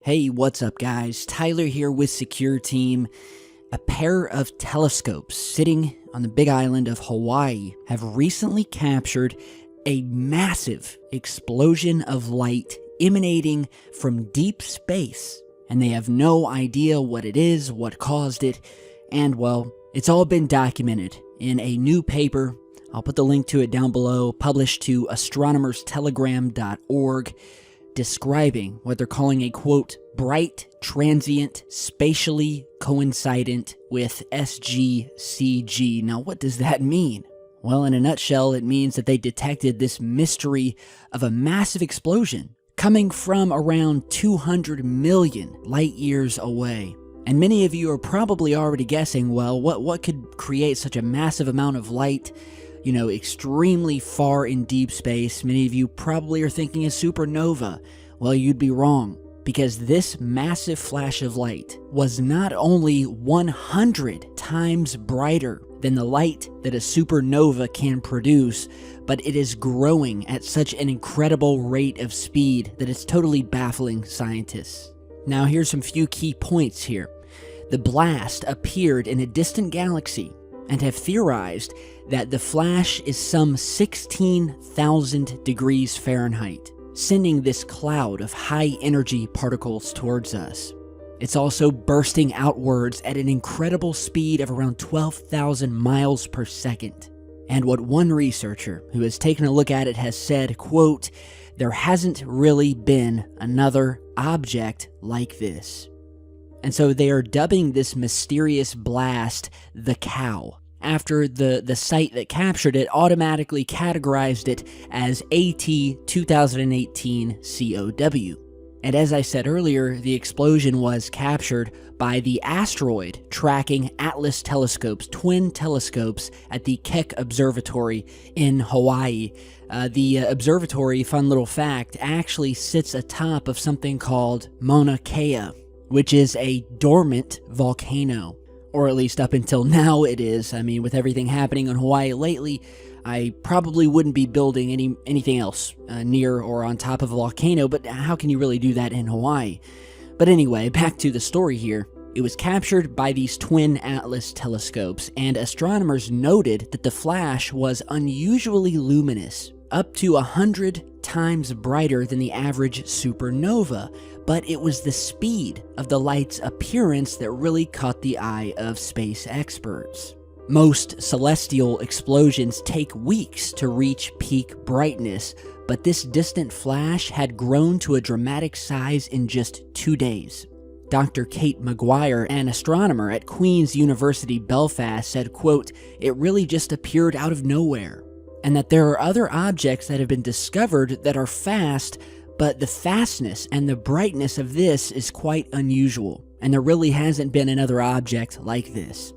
Hey, what's up guys? Tyler here with Secure Team. A pair of telescopes sitting on the big island of Hawaii have recently captured a massive explosion of light emanating from deep space. And they have no idea what it is, what caused it, and well, it's all been documented in a new paper. I'll put the link to it down below, published to astronomerstelegram.org, describing what they're calling a, quote, bright, transient, spatially coincident with SGCG. Now, what does that mean? Well, in a nutshell, it means that they detected this mystery of a massive explosion coming from around 200 million light years away. And many of you are probably already guessing, well, what could create such a massive amount of light, extremely far in deep space? Many of you probably are thinking a supernova. Well, you'd be wrong, because this massive flash of light was not only 100 times brighter than the light that a supernova can produce, but it is growing at such an incredible rate of speed that it's totally baffling scientists. Now, here's some few key points here. The blast appeared in a distant galaxy, and have theorized that the flash is some 16,000 degrees Fahrenheit, sending this cloud of high-energy particles towards us. It's also bursting outwards at an incredible speed of around 12,000 miles per second. And what one researcher who has taken a look at it has said, quote, "There hasn't really been another object like this." And so they are dubbing this mysterious blast the Cow, after the site that captured it automatically categorized it as AT 2018 COW. And as I said earlier, the explosion was captured by the asteroid tracking Atlas telescopes, twin telescopes at the Keck Observatory in Hawaii. The observatory, fun little fact, actually sits atop of something called Mauna Kea, which is a dormant volcano, or at least up until now it is. I mean, with everything happening in Hawaii lately, I probably wouldn't be building anything else near or on top of a volcano, but how can you really do that in Hawaii? But anyway, back to the story here. It was captured by these twin Atlas telescopes, and astronomers noted that the flash was unusually luminous, up to 100 times brighter than the average supernova, but it was the speed of the light's appearance that really caught the eye of space experts. Most celestial explosions take weeks to reach peak brightness, but this distant flash had grown to a dramatic size in just 2 days. Dr. Kate Maguire, an astronomer at Queen's University Belfast, said, quote, "It really just appeared out of nowhere," and that there are other objects that have been discovered that are fast, but the fastness and the brightness of this is quite unusual, and there really hasn't been another object like this.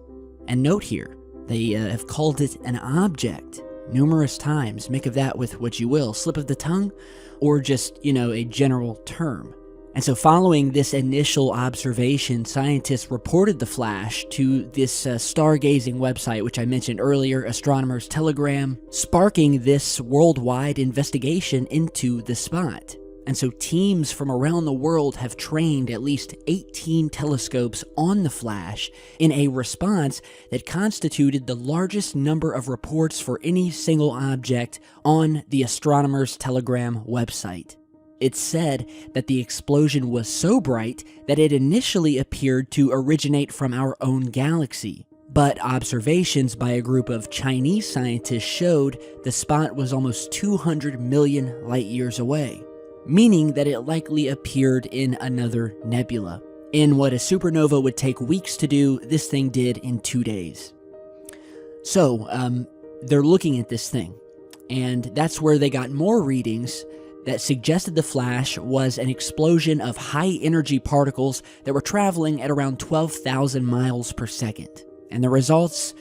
And note here, they have called it an object numerous times. Make of that with what you will, slip of the tongue, or just, a general term. And so following this initial observation, scientists reported the flash to this stargazing website, which I mentioned earlier, Astronomer's Telegram, sparking this worldwide investigation into the spot. And so teams from around the world have trained at least 18 telescopes on the flash in a response that constituted the largest number of reports for any single object on the Astronomer's Telegram website. It's said that the explosion was so bright that it initially appeared to originate from our own galaxy. But observations by a group of Chinese scientists showed the spot was almost 200 million light years away, meaning that it likely appeared in another nebula. In what a supernova would take weeks to do, this thing did in 2 days. So, they're looking at this thing, and that's where they got more readings that suggested the flash was an explosion of high-energy particles that were traveling at around 12,000 miles per second. And the results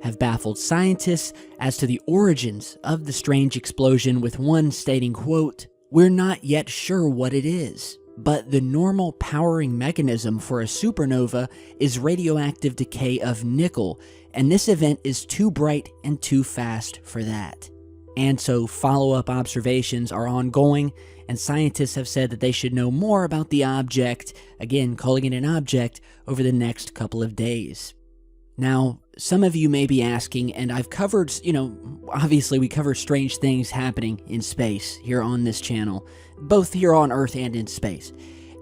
have baffled scientists as to the origins of the strange explosion, with one stating, quote, "We're not yet sure what it is, but the normal powering mechanism for a supernova is radioactive decay of nickel, and this event is too bright and too fast for that." And so follow-up observations are ongoing, and scientists have said that they should know more about the object, again calling it an object, over the next couple of days. Now, some of you may be asking, and I've covered, obviously we cover strange things happening in space here on this channel, both here on Earth and in space.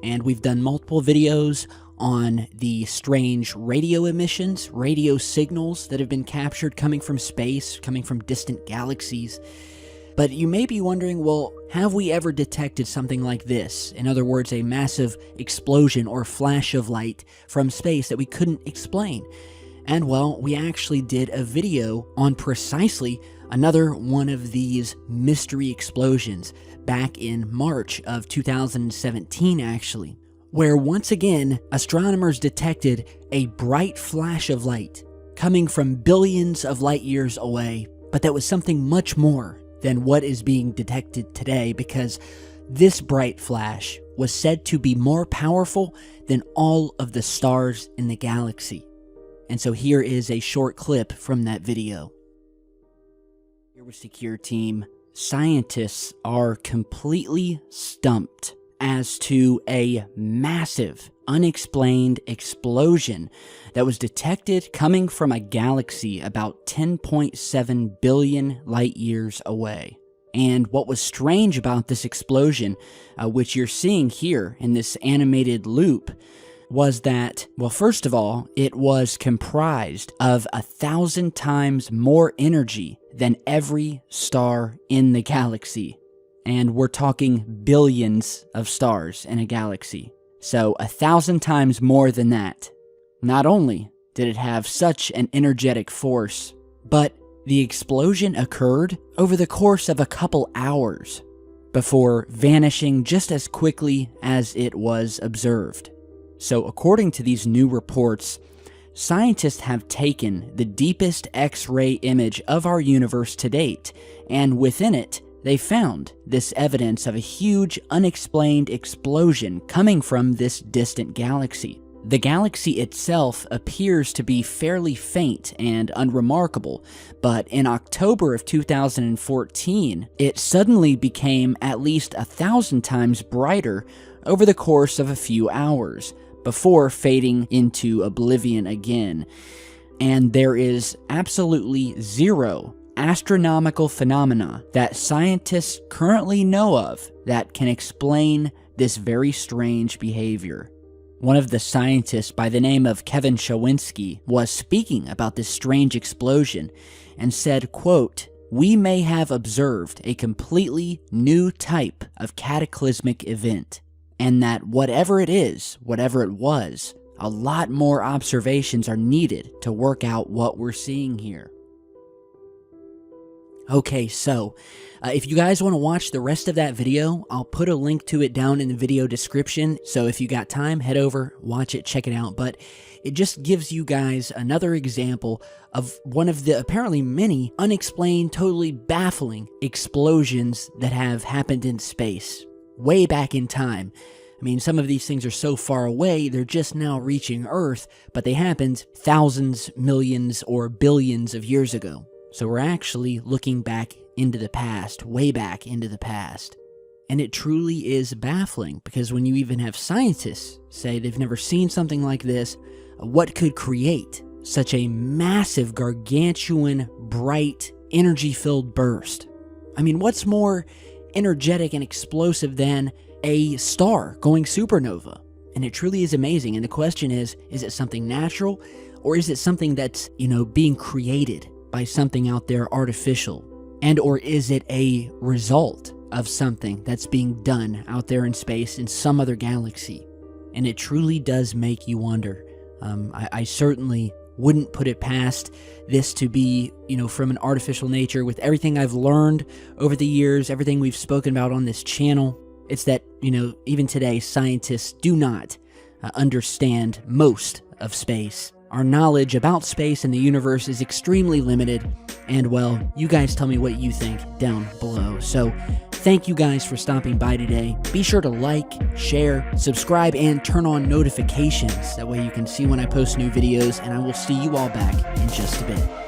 And we've done multiple videos on the strange radio emissions, radio signals that have been captured coming from space, coming from distant galaxies. But you may be wondering, well, have we ever detected something like this? In other words, a massive explosion or flash of light from space that we couldn't explain. And well, we actually did a video on precisely another one of these mystery explosions back in March of 2017, actually, where once again, astronomers detected a bright flash of light coming from billions of light years away, but that was something much more than what is being detected today, because this bright flash was said to be more powerful than all of the stars in the galaxy. And so here is a short clip from that video. Here with Secure Team, scientists are completely stumped as to a massive, unexplained explosion that was detected coming from a galaxy about 10.7 billion light years away. And what was strange about this explosion, which you're seeing here in this animated loop, was that, well, first of all, it was comprised of 1,000 times more energy than every star in the galaxy. And we're talking billions of stars in a galaxy. So 1,000 times more than that. Not only did it have such an energetic force, but the explosion occurred over the course of a couple hours before vanishing just as quickly as it was observed. So according to these new reports, scientists have taken the deepest X-ray image of our universe to date, and within it, they found this evidence of a huge, unexplained explosion coming from this distant galaxy. The galaxy itself appears to be fairly faint and unremarkable, but in October of 2014, it suddenly became at least 1,000 times brighter over the course of a few hours, before fading into oblivion again. And there is absolutely zero astronomical phenomena that scientists currently know of that can explain this very strange behavior. One of the scientists by the name of Kevin Shawinski was speaking about this strange explosion and said, quote, "We may have observed a completely new type of cataclysmic event, and that whatever it is, whatever it was, a lot more observations are needed to work out what we're seeing here." Okay, so if you guys want to watch the rest of that video, I'll put a link to it down in the video description. So if you got time, head over, watch it, check it out. But it just gives you guys another example of one of the apparently many unexplained, totally baffling explosions that have happened in space way back in time. I mean, some of these things are so far away, they're just now reaching Earth, but they happened thousands, millions, or billions of years ago. So we're actually looking back into the past, way back into the past. And it truly is baffling, because when you even have scientists say they've never seen something like this, what could create such a massive, gargantuan, bright, energy-filled burst? I mean, what's more energetic and explosive than a star going supernova? And it truly is amazing. And the question is it something natural, or is it something that's, being created by something out there artificial? And or is it a result of something that's being done out there in space in some other galaxy? And it truly does make you wonder. I certainly wouldn't put it past this to be, from an artificial nature. With everything I've learned over the years, everything we've spoken about on this channel, it's that, even today, scientists do not understand most of space. Our knowledge about space and the universe is extremely limited, and well, you guys tell me what you think down below. So, thank you guys for stopping by today. Be sure to like, share, subscribe, and turn on notifications. That way you can see when I post new videos, and I will see you all back in just a bit.